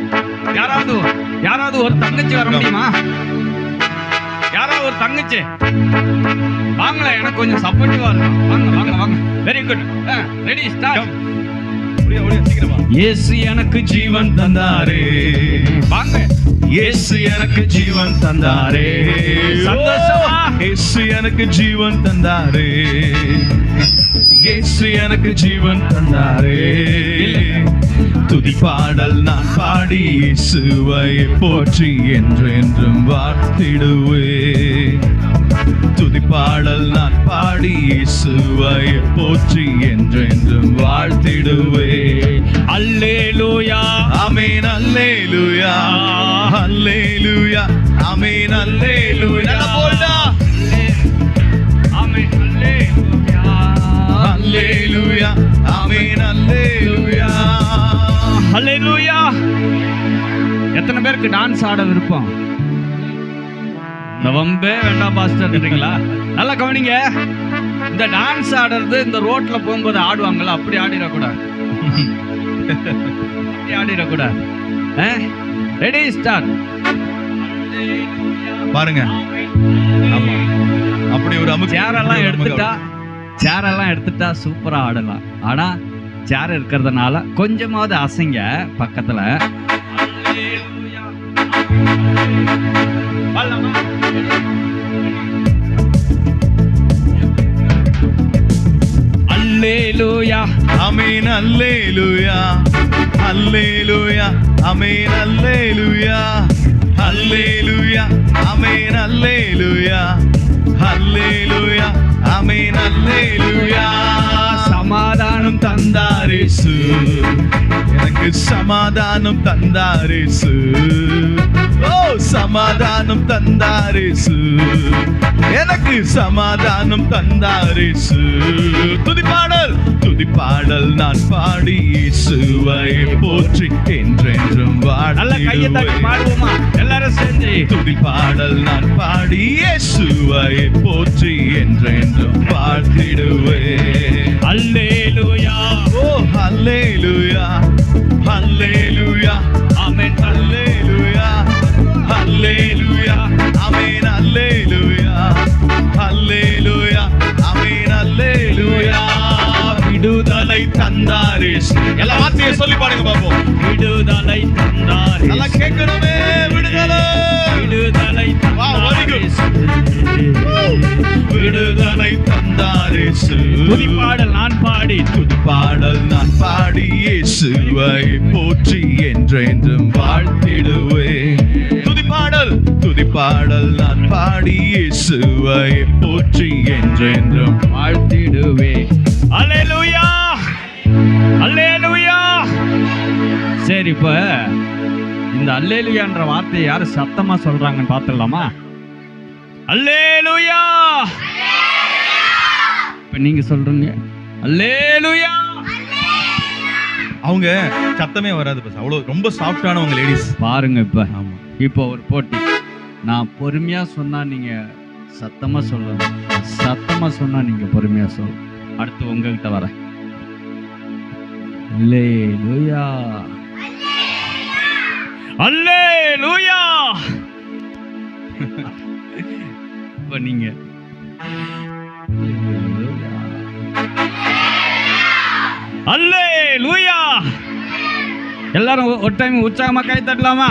யாராவது ஒரு தங்கச்சி வர முடியுமா? யாராவது ஒரு தங்கச்சி வாங்கல, எனக்கு கொஞ்சம் சப்போர்ட்டிவா இருக்கும். வாங்க வாங்க வாங்க. Very good. Ready start. இயேசு எனக்கு ஜீவன் தந்தாரே. வாங்க. இயேசு எனக்கு ஜீவன் தந்தாரே. சந்தோஷமா? இயேசு எனக்கு ஜீவன் தந்தாரே. இயேசு எனக்கு ஜீவன் தந்தாரே. துதிப்பாடல் நான் பாடி இயேசுவை போற்றி என்றென்றும் வாழ்த்திடுவே. துதிப்பாடல் நான் பாடி இயேசுவை போற்றி என்றென்றும் வாழ்த்திடுவே. அல்லேலூயா ஆமென் அல்லேலூயா அல்லேலூயா ஆமென் அல்லேலூயா. நல்லா போல்டா. அல்லேலூயா ஆமென் அல்லேலூயா. ஹல்லேலூயா. எத்தனை பேருக்கு டான்ஸ் ஆட விருப்பம்? இந்த வம்பே வேண்டாம் பாஸ்டர்ன்றீங்களா? நல்லா கவனிங்க. இந்த டான்ஸ் ஆடுறது இந்த ரோட்ல போகும்போது ஆடுவாங்கல்ல, அப்படி ஆடிடக்கூடாது. அப்படி ஆடிடக்கூடாது. Ready start. பாருங்க, ஆமா அப்படி ஒரு சேரெல்லாம் எடுத்துட்டா சூப்பரா ஆடலாம். ஆனா சேர் இருக்கிறதுனால கொஞ்சமாவது அசைங்க பக்கத்துல. அல்லேலூயா ஆமென் அல்லேலூயா அல்லேலூயா ஆமென் அல்லேலூயா அல்லேலூயா ஆமென் அல்லேலூயா அல்லேலூயா ஆமென் அல்லேலூயா. சமாதானம் தந்தாரேசு, எனக்கு சமாதானம் தந்தாரேசு. ஓ சமாதானம் தந்தாரேசு, எனக்கு சமாதானம் தந்தாரேசு. துதிப்பாடல் நான் பாடி இயேசுவை போற்றி என்றென்றும் பாடுவோமா எல்லாரும் சேர்ந்து? துதிப்பாடல் நான் பாடி இயேசுவை போற்றி என்றென்றும் வாழ்த்திடுவேன். அல்லேலூயா ஓ அல்லேலூயா அல்லேலூயா ஆமென் அல்லேலூயா அல்லேலூயா ஆமென் அல்லேலூயா அல்லேலூயா ஆமென் அல்லேலூயா. விடுதலை தந்தாரேசு. எல்லா வார்த்தையை சொல்லி பாருங்க பாப்போம். விடுதலை தந்தாரேசு. நல்லா கேட்கணுமே. விடுதலை தந்தாரேசு. விடுதலை தந்தாரேசு. துதிப்பாடல் நான் பாடி இயேசுவை போற்றி என்றென்றும் வாழ்த்திடுவேன். துதிப்பாடல் நான் பாடி இயேசுவை போற்றி என்றென்றும் வாழ்த்திடுவேன். அல்லேலூயா அல்லேலூயா. சரி, இப்ப இந்த அல்லேலூயான்ற வார்த்தையை யாரு சத்தமா சொல்றாங்கன்னு பார்த்துடலாமா? அல்லேலூயா. இப்ப நீங்க சொல்றீங்க அல்லேலூயா. அவங்க சத்தமே வராது பஸ், அவ்வளவு ரொம்ப சாஃப்டானவங்க லேடிஸ். பாருங்க, ஆமா, இப்போ ஒரு போட்டி. நான் பொறுமையா சொன்னா நீங்க சத்தமா சொல்லணும், சத்தமா சொன்னா நீங்க பொறுமையா சொல்லணும். அடுத்து உங்ககிட்ட வர. அல்லேலூயா அல்லேலூயா. இப்ப நீங்க அல்லேலூயா. எல்லாரும் ஒரு டைம் உற்சாகமா கை தட்டலாமா?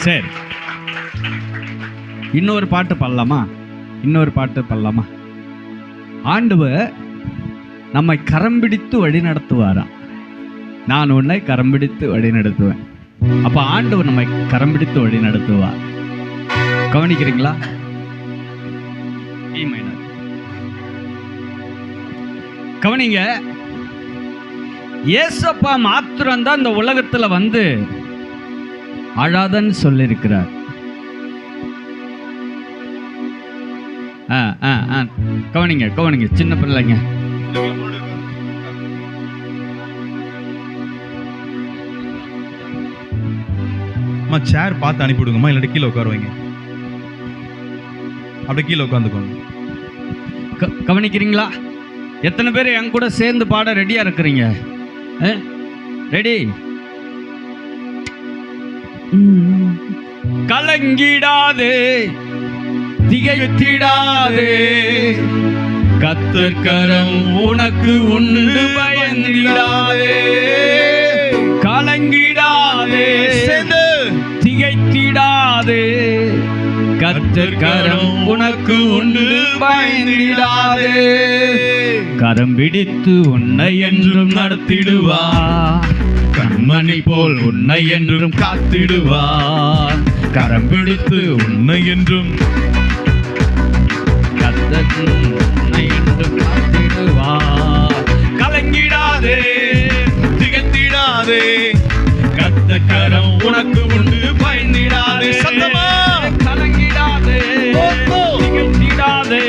சரி, இன்னொரு பாட்டு பாடலாமா? ஆண்டவர் நம்மை கரம் பிடித்து வழி நடத்துவாராம். நான் உன்னை கரம் பிடித்து வழி நடத்துவேன். அப்ப ஆண்டவர் நம்மை கரம் பிடித்து வழி நடத்துவார். கவனிக்கிறீங்களா? கவனிங்க. ஏசப்பா மாத்திரம் தான் இந்த உலகத்துல வந்து அழாதன்னு சொல்லியிருக்கிறார். கவனிங்க சின்ன பிள்ளைங்க. சேர் பார்த்து அனுப்பிவிடுங்கம்மா, இல்லாட்டி கீழே உட்காருவீங்க. அப்படியே கீழே உட்காந்துக்கோங்க. கவனிக்கிறீங்களா? எத்தனை பேர் என் கூட சேர்ந்து பாட ரெடியா இருக்கிறீங்க? ரெடி? கலங்கிடாதே, திகைத்திடாதே, கர்த்தர் கரம் உனக்கு உண்டு, பயந்திடாதே. கலங்கிடாதே, திகைத்திடாதே, கர்த்தர் கரம் உனக்கு உண்டு, பயந்திடாதே. கரம் பிடித்து உன்னை என்றும் நடத்திடுவார், கண்மணி போல் உன்னை என்றும் காத்திடுவார். கரம் பிடித்து உன்னை என்றும் உன்னை என்றும் காத்திடுவார். கலங்கிடாதே, திகைத்திடாதே, கர்த்தர் கரம் உனக்கு உண்டு, பயந்திடாதே. சத்தமா கலங்கிடாதே, திகைத்திடாதே,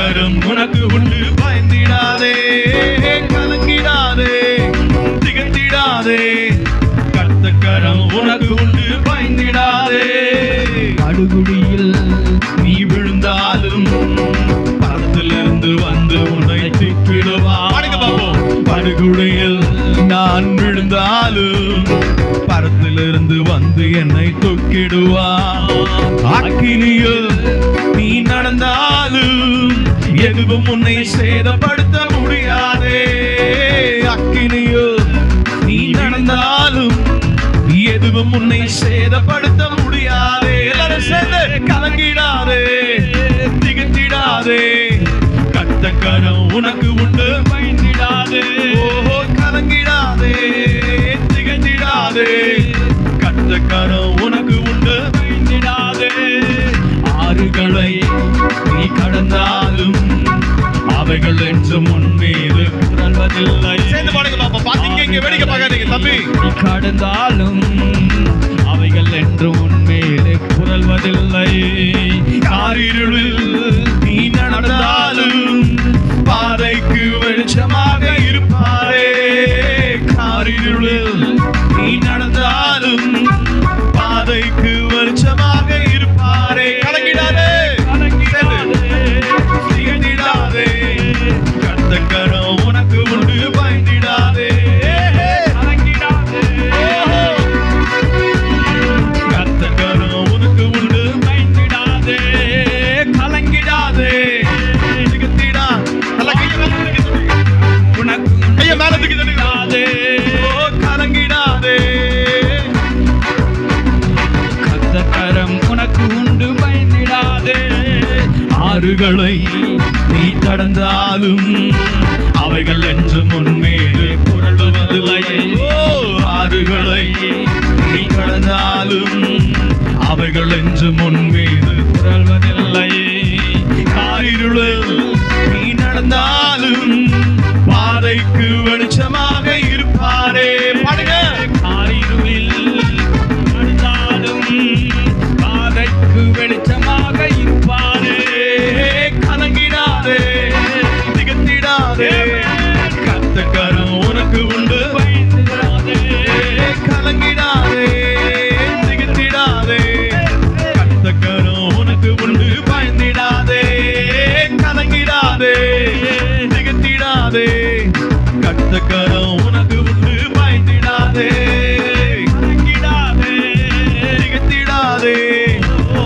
கரம் உனக்கு உண்டு, பயந்திடாதே, கலங்கிடாதே, திகழ்ந்திடாதே. கர்த்தர் கரம் உனக்கு உண்டு, பயந்திடாதே. படுகுழியில் நீ விழுந்தாலும் பரத்திலிருந்து வந்து உன்னை தூக்கிடுவார். படுகுழியில் நான் விழுந்தாலும் பரத்திலிருந்து வந்து என்னை தூக்கிடுவார். அக்கினியில் நீ நடந்தாலும் எதுவும் உன்னை சேதப்படுத்த முடியாதே. அக்கினியில் நீ நடந்தாலும் எதுவும் உன்னை சேதப்படுத்த முடியாதே. எல்லாரும் சேர்ந்து கலங்கிடாதே, திகழ்ந்திடாதே. கர்த்தர் கரம் உனக்கு உண்டு, பயந்திடாதே. ஓ கலங்கிடாதே, திகழ்ந்திடாதே. கர்த்தர் கரம் உனக்கு உண்டு, பயந்திடாதே. ஆறுகளை நீ கடந்தாலும் அவைகள் என்றும் உன் மீது புரள்வதில்லை. சேர்ந்து பாருங்க பாப்பா, பாத்தீங்க இங்க வேடிக்கை பார்க்காதீங்க தம்பி. நீ கடந்தாலும் அவைகள் என்றும் உன் மீது புரள்வதில்லை. காரிருளில் நீ நடந்தாலும் பாதைக்கு வெளிச்சமாக இருப்பாரே. காரிருளில் நீ நடந்தாலும் பாதைக்கு வெளிச்சமாக இருப்பாரே. கலங்கிடாதே, திகழ்ந்திடாதே. கர்த்தர் கரம் உனக்கு உண்டு, பயந்திடாதே, கலங்கிடாதே. கர்த்தர் கரம் உனக்கு உண்டு, பயந்திடாதே, கலங்கிடாதே, திகழ்ந்திடா. நல்லா கையை மேல தூக்கி சொல்லு. உனக்கு கையை மேல தூக்கி சொல்லிடாதே, ஓ கலங்கிடாதே. கர்த்தர் கரம் உனக்கு உண்டு, பயந்திடாதே. ஆறுகளை நீ கடந்தாலும் அவைகள் என்றும் உன்மேலே புரளுவதில்லை. ஓ ஆறுகளை நீ கடந்தாலும் அவைகள் என்றும் உன்மீது புரள்வதில்லை. காரிருளில் நீ நடந்தாலும் பாதைக்கு வெளிச்சமாக இருப்பாரே. பாடுங்க. காரிருளில் நடந்தாலும் பாதைக்கு வெளிச்சமாக இருப்பாரே. கலங்கிடாதே, திகழ்ந்திடாதே. கர்த்தர் கரம் உனக்கு உண்டு, பயந்திடாதே. கலங்கிடாதே, திகழ்ந்திடாதே. கர்த்தர் கரம் உனக்கு உண்டு, பயந்திடாதே, கலங்கிடாதே, திகழ்ந்திடாதே. கர்த்தர் கரம் உனக்கு உண்டு, பயந்திடாதே, கலங்கிடாதே, திகழ்ந்திடாதே.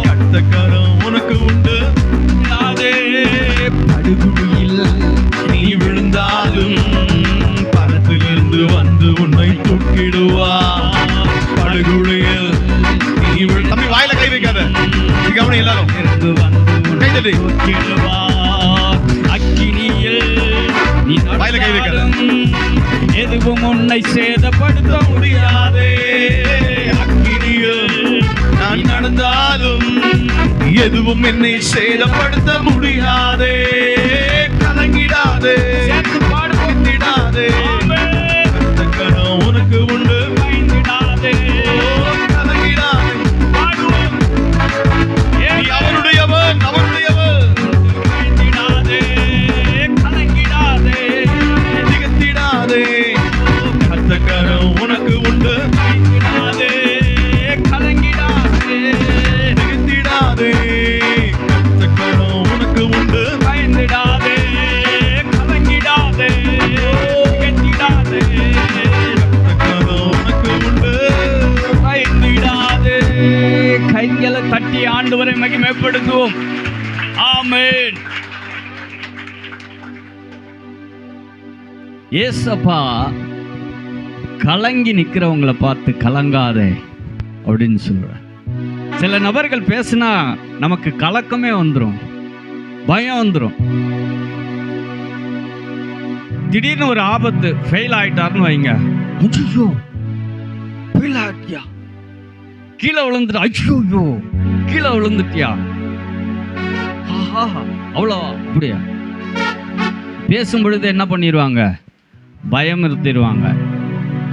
கர்த்தர் கரம் உனக்கு உண்டு. படுகுழியில் நீ விழுந்தாலும் பரத்திலிருந்து வந்து உன்னை தூக்கிடுவார். படுகுழியில் நீ தம்பி வாயில கை வைக்காத, கவனம் எல்லாரும் இருந்து வந்து கை தட்டி. தூக்கிடுவார். அக்கினியில் நீ வாயில கை வைக்காத. நடந்தாலும் எதுவும் உன்னை சேதப்படுத்த முடியாதே. அக்கினியில் நான் நடந்தாலும் எதுவும் என்னை சேதப்படுத்த முடியாதே. கலங்கிடாதே, சேர்ந்து பாடுவோம். திடாதே. ஆமென். கர்த்தர் கரம் உனக்கு உண்டு, பயந்திடாதே. ஓ கலங்கிடாதே. பாடுவோம். நீ அவருடையவன், அவருடையவன். பயந்திடாதே, கலங்கிடாதே. திகழ்ந்திடாதே. கர்த்தர் கரம் உனக்கு உண்டு, பயந்திடாதே, கலங்கிடாதே. திகழ்ந்திடாதே. கர்த்தர் கரம் உனக்கு உண்டு, பயந்திடாதே, கலங்கிடாதே, திகழ்ந்திடாதே. கர்த்தர் கரம் உனக்கு உண்டு. பயந்திடாதே. கைகளை தட்டி ஆண்டவரை மகிமைப்படுத்துவோம். ஆமென். ஏசப்பா கலங்கி நிக்கிறவங்கள பார்த்து கலங்காதே அப்படின்னு சொல்றேன். சில நபர்கள் பேசினா நமக்கு கலக்கமே வந்துடும், பயம் வந்துடும். திடீர்னு ஒரு ஆபத்து, ஃபெயில் ஆயிட்டாருன்னு வைங்க. ஐயோ ஃபெயில் ஆயிட்டியா, கீழே விழுந்துட்டு, ஐயோ கீழே விழுந்துட்டியா, ஆஹா அவ்வளோவா, அப்படியா பேசும் பொழுது என்ன பண்ணிடுவாங்க, பயம் இருத்திடுவாங்க.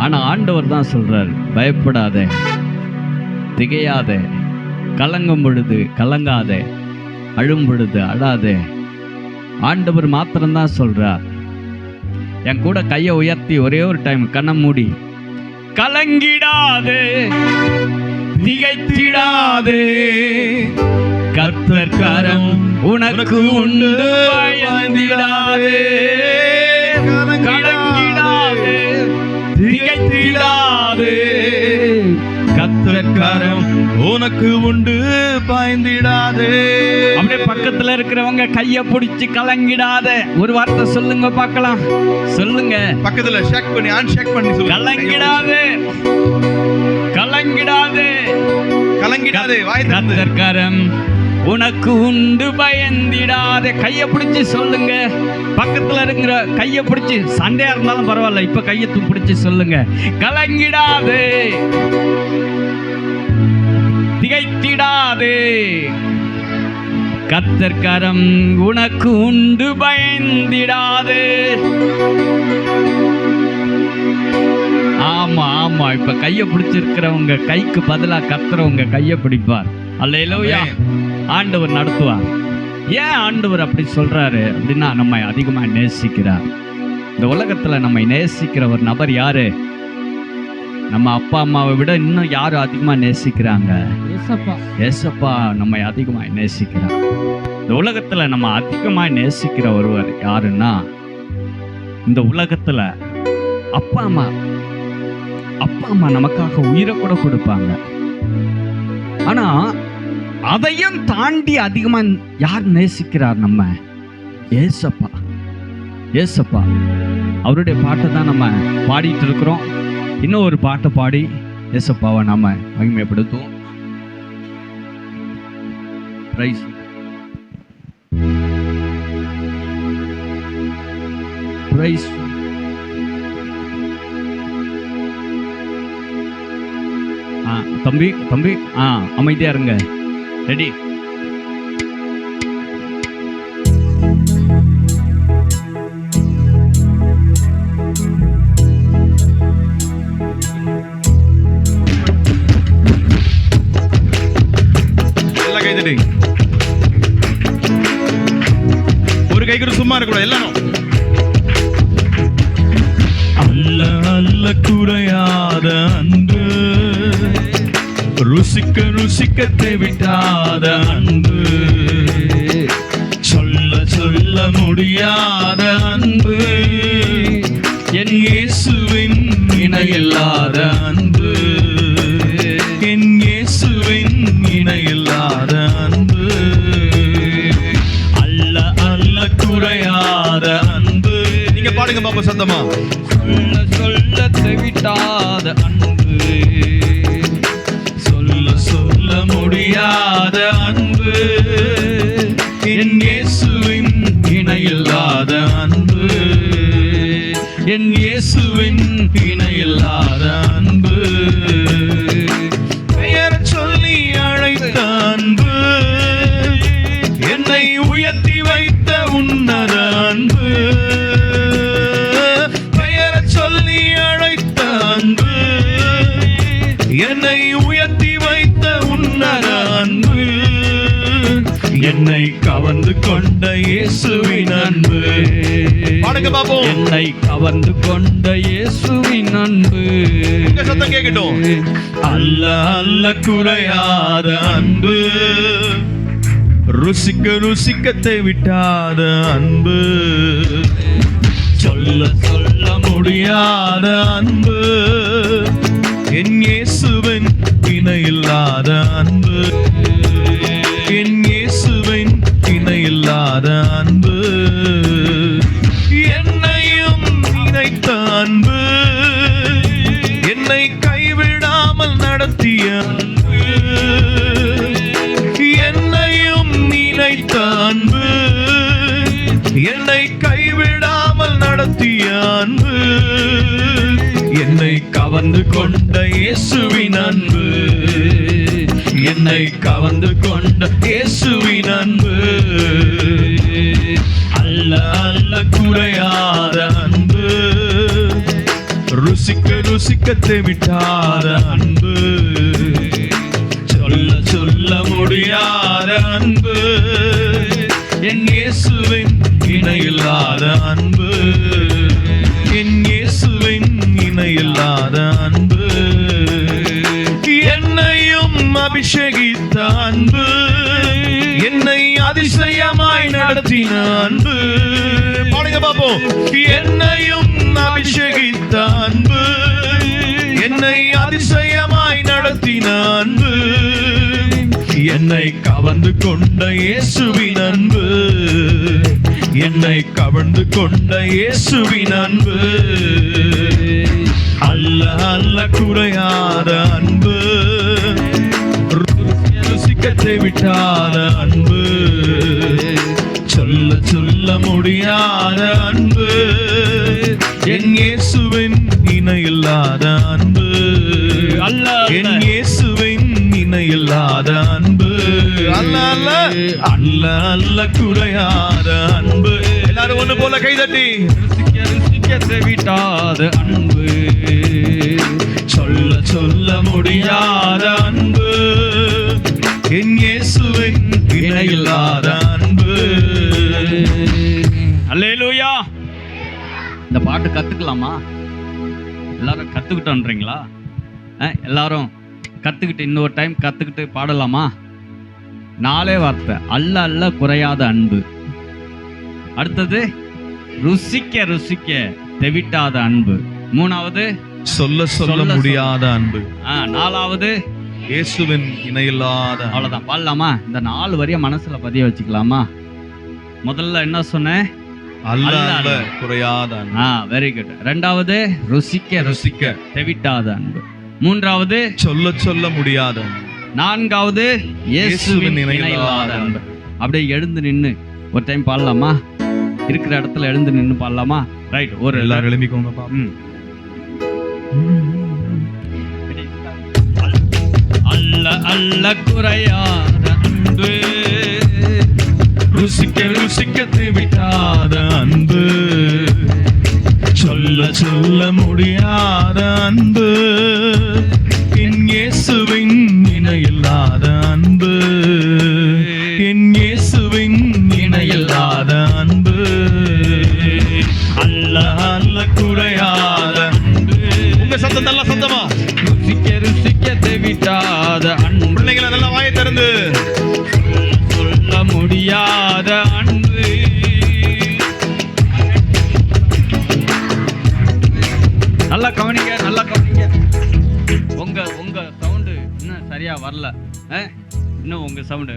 ஆனா ஆண்டவர் தான் சொல்றாரு, பயப்படாதே, திகையாதே, கலங்கும் பொழுது கலங்காதே, அழும் பொழுது அழாதே. ஆண்டவர் மாத்திரம்தான் சொல்றார். என் கூட கையை உயர்த்தி ஒரே ஒரு டைம் கண்ணை மூடி, கலங்கிடாதே திகைத்திடாதே, கர்த்தர் கரம் உனக்கு உண்டு, பயந்திடாதே, கலங்கிடாதே திகைத்திடாதே, கர்த்தர் கரம் உனக்கு உண்டு, பயந்திடாதே. அப்படியே பக்கத்துல இருக்கிறவங்க கைய பிடிச்சு கலங்கிடாத ஒரு வார்த்தை சொல்லுங்க பார்க்கலாம். சொல்லுங்க, பக்கத்துல ஷேக் பண்ணி ஷேக் பண்ணி சொல்லுங்க. கலங்கிடாதே கலங்கிடாதே கலங்கிடாதே, வாய் திறந்து. கர்த்தர் கரம் உனக்கு உண்டு, பயந்திடாதே. கைய பிடிச்சு சொல்லுங்க. பக்கத்துல இருக்கிற கைய பிடிச்சு, சண்டையா இருந்தாலும் பரவாயில்ல, இப்ப கையை பிடிச்சு சொல்லுங்க, கலங்கிடாதே திகைத்திடாதே, கர்த்தர் கரம் உனக்கு உண்டு, பயந்திடாதே. ஆமா ஆமா, இப்ப கைய பிடிச்சிருக்கிறவங்க கைக்கு பதிலா கர்த்தரவங்க கைய பிடிப்பார். அல்லேலூயா. ஆண்டவர் நடத்துவார். ஏன் ஆண்டவர் அப்படி சொல்றாரு அப்படின்னா, நம்மை அதிகமா நேசிக்கிறார். இந்த உலகத்துல நம்மை நேசிக்கிற ஒரு நபர் யாரு? நம்ம அப்பா அம்மாவை விட இன்னும் யாரும் அதிகமா நேசிக்கிறாங்க? ஏசப்பா நம்மை அதிகமா நேசிக்கிறார். இந்த உலகத்துல நம்ம அதிகமா நேசிக்கிற ஒருவர் யாருன்னா, இந்த உலகத்துல அப்பா அம்மா நமக்காக உயிரை கூட கொடுப்பாங்க. ஆனா அதையும் தாண்டி அதிகமா யார் நேசிக்கிறார்? நம்ம ஏசப்பா. அவருடைய பாட்டை தான் நம்ம பாடிட்டு இருக்கிறோம். இன்னும் ஒரு பாட்டை பாடி ஏசப்பாவை நாம மகிமைப்படுத்துவோம். பிரைஸ். பிரைஸ். தம்பி அமைதியா இருங்க. ரெடி? ஒரு கைக்கு சும்மா இருக்கக்கூடாது எல்லாரும். அல்ல குறையாத அன்பு, ருசிக்க விட்டாத அன்பு, சொல்ல முடியாத அன்பு, என் இயேசுவின் இணையில்லாத அன்பு, என் இயேசுவின் இணையில்லாத அன்பு, அல்ல குறையாத அன்பு. நீங்க பாடுங்க பாப்பா சத்தமா. சொல்ல தெவிட்டாத அன்பு, சொல்ல முடியாத அன்பு, என் இயேசுவின் இணையில்லாத அன்பு, என் இயேசுவின் இணையில்லாத அன்பு, பெயர் சொல்லி அழைத்த அன்பு, என்னை உயர்த்தி வைத்த உன்னத அன்பு, பெயர் சொல்லி அழைத்த அன்பு, என்னை உயர்த்தி வைத்த உன்னத அன்பு, என்னை கவர்ந்து கொண்ட இயேசுவின் அன்பு. பாடுங்க பாப்போம். என்னை கவர்ந்து கொண்ட இயேசுவின் அன்பு. சத்தம் கேட்கட்டும். அல்ல குறையாத அன்பு, ருசிக்க விட்டாத அன்பு, சொல்ல முடியாத அன்பு, என் இயேசுவின் இணையில்லாத அன்பு, என் இயேசுவின் இணையில்லாத அன்பு, என்னையும் நினைத்த அன்பு, என்னை கைவிடாமல் நடத்திய அன்பு, என்னையும் நினைத்த அன்பு, என்னை கைவிடாமல் நடத்திய அன்பு, என்னை கவர்ந்து கொண்ட இயேசுவின் அன்பு, என்னை கவர்ந்து கொண்ட இயேசுவின் அன்பு, அல்ல குறையாத அன்பு, ருசிக்க விட்டாத அன்பு, சொல்ல முடியாத அன்பு, என் இயேசுவின் இணையில்லாத அன்பு, என் இயேசுவின் இணையில்லாத அன்பு, என்னையும் அபிஷேகித்த அன்பு, என்னை அதிசயமாய் நடத்தின அன்பு. பாருங்க பாப்போம். என்னையும் அபிஷேகித்த அன்பு, என்னை அதிசயமாய் நடத்தின அன்பு, என்னை கவர்ந்து கொண்ட இயேசுவின் அன்பு, என்னை கவர்ந்து கொண்ட இயேசுவின் அன்பு, அல்ல அல்ல குறையாத அன்பு, ருசிக்கத்தை விட்டாத அன்பு, சொல்ல சொல்ல முடியாத அன்பு, என் இயேசுவின் இணையில்லாத அன்பு, அல்ல என் இயேசுவின் இணையில்லாத அன்பு, அல்ல அல்ல அல்ல அல்ல குறையாத அன்பு. எல்லாரும் ஒண்ணு போல கைதட்டி ருசிக்கத்தை விட்டாத அன்பு, சொல்ல சொல்ல முடியாத அன்பு, என் இயேசுவின் இணையில்லாத அன்பு. அல்லேலூயா. இந்த பாட்டு கத்துக்கலாமா? எல்லாரும் கத்துக்கிட்டோன்றீங்களா? எல்லாரும் கத்துக்கிட்டு இன்னொரு டைம் கத்துக்கிட்டு பாடலாமா? 4 வார்த்தை. அல்ல அல்ல குறையாத அன்பு. அடுத்தது ருசிக்க ருசிக்க தெவிட்டாத அன்பு. 3வது சொல்ல சொல்ல முடியாத அன்பு. 4வது இயேசுவின் இணையில்லாத. அவ்வளவுதான். பாடலாமா? இந்த 4 வரிய மனசுல பதிய வச்சுக்கலாமா? முதல்ல என்ன சொன்னேன்? அல்ல அல்ல குறையாத அன்பு. Very good. 2வது ருசிக்க ருசிக்க தெவிட்டாத அன்பு. 3வது சொல்ல சொல்ல முடியாத அன்பு. 4வது இயேசுவின் இணையில்லாத அன்பு. அப்படியே எழுந்து நின்னு ஒரு டைம் பாடலாமா? இருக்கிற இடத்துல எழுந்து நின்னு பாடலாமா? ரைட். ஒரு எல்லாரும் எழும்பிக்கோங்க பாப்பா. அல்ல அல்ல குறையாத அன்பு, ருசிக்க ருசிக்க விட்டாத அன்பு, சொல்ல சொல்ல முடியாத அன்பு, என் இயேசுவின் இணையில்லாத அன்பு, என் இயேசுவின் இணையில்லாத அன்பு, அல்ல அல்ல குறையாத அன்பு. உங்க சத்தம் நல்ல சத்தமா. ருசிக்க ருசிக்க தெவிட்டாத அன்பு. பிள்ளைகளை நல்லா வாயை திறந்து சொல்ல முடியாத அன்பு, நல்லா கவனிங்க, நல்லா கவனிங்க. உங்க சவுண்டு இன்னும் சரியா வரல. இன்னும் உங்க சவுண்டு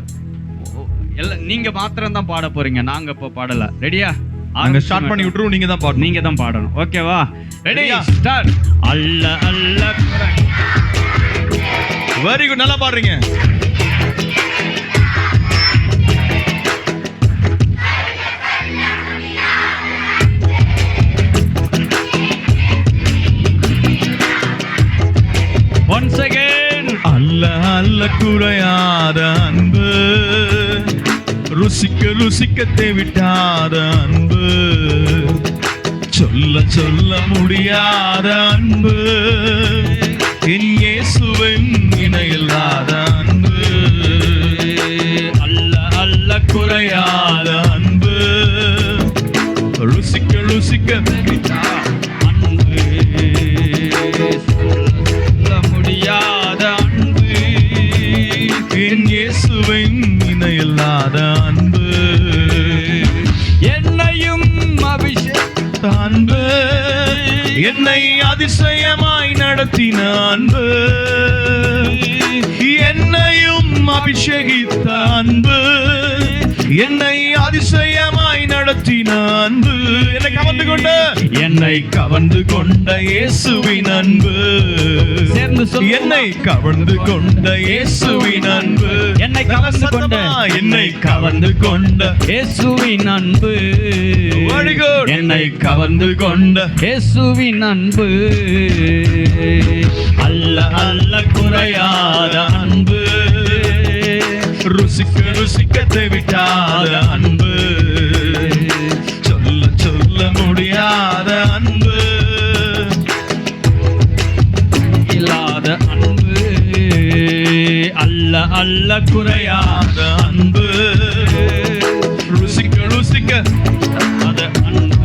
எல்லாம் நீங்க மாத்திரம் தான் பாட போறீங்க. நாங்க இப்போ பாடல. ரெடியா? நாங்க ஸ்டார்ட் பண்ணி விட்டுருவோம். நீங்க தான் பாடணும். நீங்க தான் பாடணும். ஓகேவா? Ready start. அல்ல அல்ல வெரி குட். நல்லா பாடுறீங்க. once again. அல்ல அல்ல குறையாத அன்பு, ருசிக்க ருசிக்க விட்டாத அன்பு, சொல்ல சொல்ல முடியாத அன்பு, என் இயேசுவின் இணையில்லாத அன்பு, அல்ல அல்ல குறையாத அன்பு, ருசிக்க ருசிக்க அன்பு, சொல்ல முடியாத அன்பு, என் இயேசுவின் இணையில்லாத அன்பு, என்னையும் அபிஷேகித்த அன்பு, என்னை அதிசயமாய் நடத்தின அன்பு, என்னையும் அபிஷேகித்த அன்பு, என்னை அதிசயமாய் நடத்தின அன்பு, என்னை கவர்ந்து கொண்ட இயேசுவின் அன்பு, சேர்ந்து சொல்லுங்க. என்னை கவர்ந்து கொண்ட இயேசுவின் அன்பு, என்னை கவர்ந்து கொண்ட என்னை கவர்ந்து கொண்ட இயேசுவின் அன்பு, என்னை கவர்ந்து கொண்ட இயேசுவின் அன்பு, அல்ல அல்ல குறையாத அன்பு, ருசிக்க ருசிக்க விட்டாத அன்பு, சொல்ல சொல்ல முடியாத அன்பு, இல்லாத அன்பு, அல்ல அல்ல குறையாத அன்பு, ருசிக்க ருசிக்க அன்பு,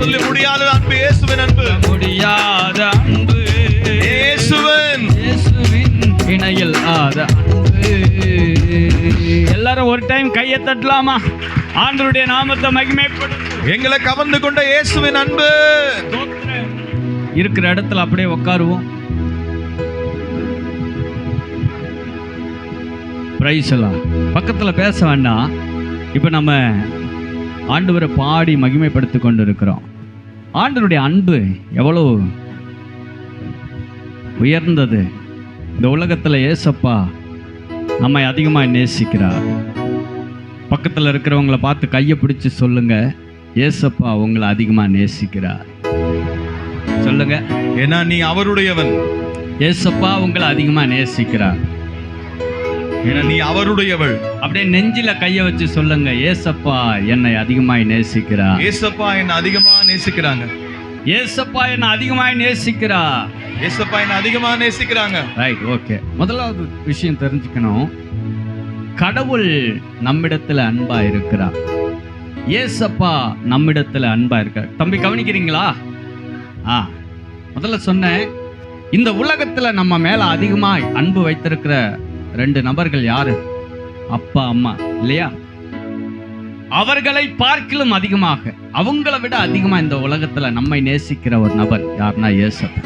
சொல்லி முடியாத அன்பு இயேசுவின் அன்பு. முடியாத அன்பு இயேசுவின் இணையில் ஆத அன்பு. எல்லாரும் ஒரு டைம் கையை தட்டலாமா? ஆண்டவருடைய நாமத்தை மகிமைப்படுத்தும். எங்களை கவர்ந்து கொண்ட இயேசுவின் அன்பு. இருக்கிற இடத்துல அப்படியே உட்காருவோம். பிரைஸ் எல்லாம் பக்கத்துல பேச வேண்டாம். இப்ப நம்ம ஆண்டவரை பாடி மகிமைப்படுத்தி கொண்டு இருக்கிறோம். ஆண்டவருடைய அன்பு எவ்வளவு உயர்ந்தது. இந்த உலகத்துல ஏசப்பா நம்மை அதிகமாக நேசிக்கிறார். பக்கத்தில் இருக்கிறவங்கள பார்த்து கையை பிடிச்சி சொல்லுங்க, ஏசப்பா உங்களை அதிகமாக நேசிக்கிறார். சொல்லுங்க, ஏன்னா நீ அவருடையவன். ஏசப்பா உங்களை அதிகமாக நேசிக்கிறார். ஏன்னா நீ அவருடையவள். அப்படியே நெஞ்சில கையை வச்சு சொல்லுங்க, ஏசப்பா என்னை அதிகமாய் நேசிக்கிறார். ஏசப்பா என்னை அதிகமா நேசிக்கிறாங்க. ஏசப்பா என்னை அதிகமாய் நேசிக்கிறார். ஏசப்பா என்னை அதிகமா நேசிக்கிறாங்க. Right, okay. முதலாவது விஷயம் தெரிஞ்சுக்கணும், கடவுள் நம்மிடத்துல அன்பா இருக்கிறார். ஏசப்பா நம்மிடத்துல அன்பா இருக்கார். தம்பி கவனிக்கிறீங்களா? முதல்ல சொன்னேன், இந்த உலகத்துல நம்ம மேல அதிகமாய் அன்பு வைத்திருக்கிற 2 நபர்கள் யாரு? அப்பா அம்மா, இல்லையா? அவர்களை பார்க்கிலும் அதிகமாக, அவங்கள விட அதிகமா இந்த உலகத்துல நம்மை நேசிக்கிற ஒரு நபர் யாருன்னா ஏசப்பா.